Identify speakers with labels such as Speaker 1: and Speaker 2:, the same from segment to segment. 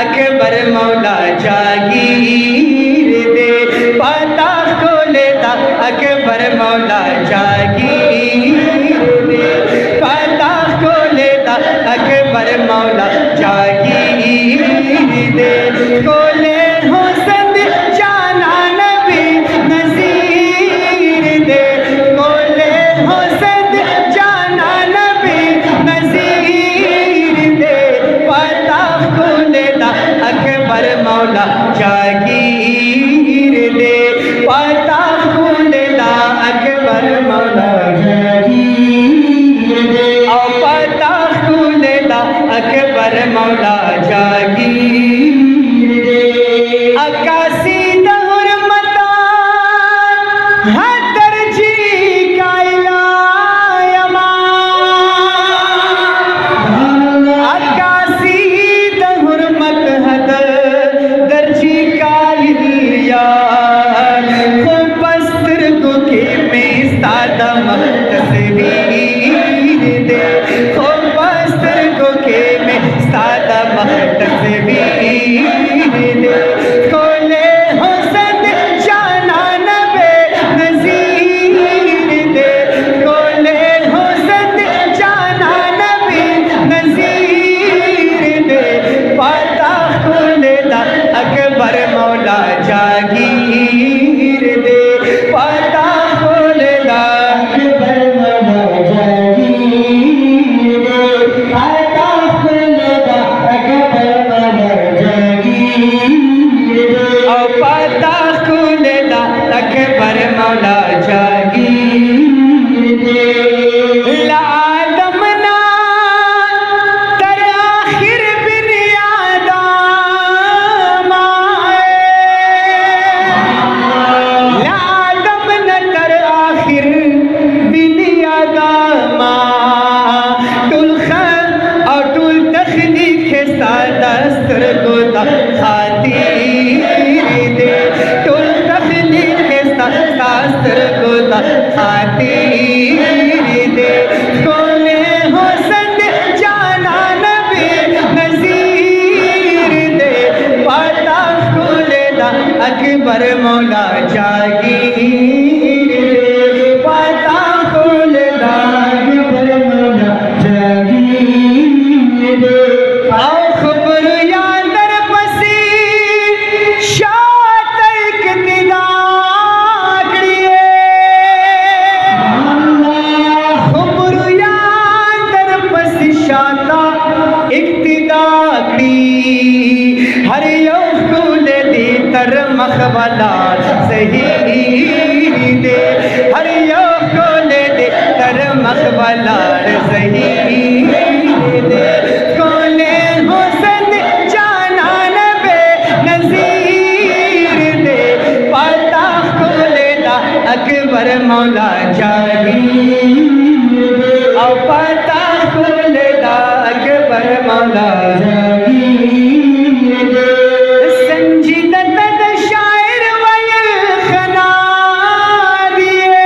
Speaker 1: اکبر مولا جاگیر دے پتا کھولے دا اکبر مولا جاگیر دے پتا کھولے دا اکبر مولا جاگیر دے کھولے حسن جانا نبی نذیر دے کھولے حسن جانا نبی نذیر دے پتا کھولے دا اکبر مولا جاگیر دے پتا کھولے دا اکبر مولا جاگیر دے او پتا کھولے دا اکبر مولا جاگیر دے اکاسی دا حرمتان حدر جی کا الہیما اکاسی دا حرمت حدر درجی کا الہیا خوب بستر کو کے میں استادہ تصویر دے خوب بستر کو کے میں استادہ تصویر دے کھولے حسن جانا نبی نذیر دے کھولے حسن جانا نبی نذیر دے پتا کھولے دا اکبر مولا جاگیر دے پتا کھولے دا اکبر مولا جاگیر دے پتا کھولے دا اکبر مولا جاگیر دے او پتا کھولے دا اکبر مولا جاگیر دے لآدم نا تر آخر بن آدم آئے لآدم نا تر آخر بن آدم ٹول خر اور ٹول تخلیق سادستر کو دا خاطر دے ٹول تخلیق سادستر کو دا خاطر دے کھولے حسن جانا نبی نذیر دے پتا کھولے دا اکبر مولا جاگیر دے پتا کھولے دا اکبر مولا جاگیر دے آؤ خبر یادر پسی شاعت اقتدا کریے خبر یادر پسی شاعت اقتدا کری ہر یو کھولے دی تر مخبلات صحیح دے ہر یو کھولے دی تر مخبلات صحیح دے کھولے حسن جانا نبی نذیر دے پتا کھولے دا اکبر مولا جاگیر دے او پتا کھولے دا اکبر مولا جاگیر دے سنجیدہ تد شاعر ویل خنا دیے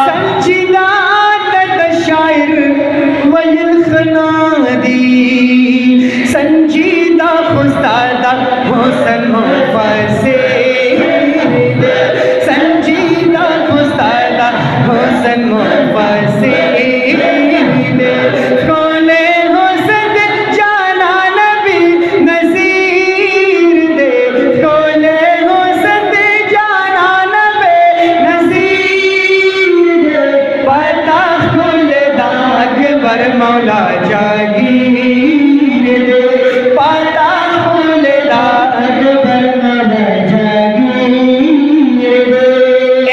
Speaker 1: سنجیدہ تد شاعر ویل خنا دی سنجیدہ خستادہ حسن مفسر دے سنجیدہ خستادہ حسن مفسر دے کھولے حسن جانا نبی نذیر دے کھولے حسن جانا نبی نذیر دے پتا کھولے دا اکبر مولا جاگیر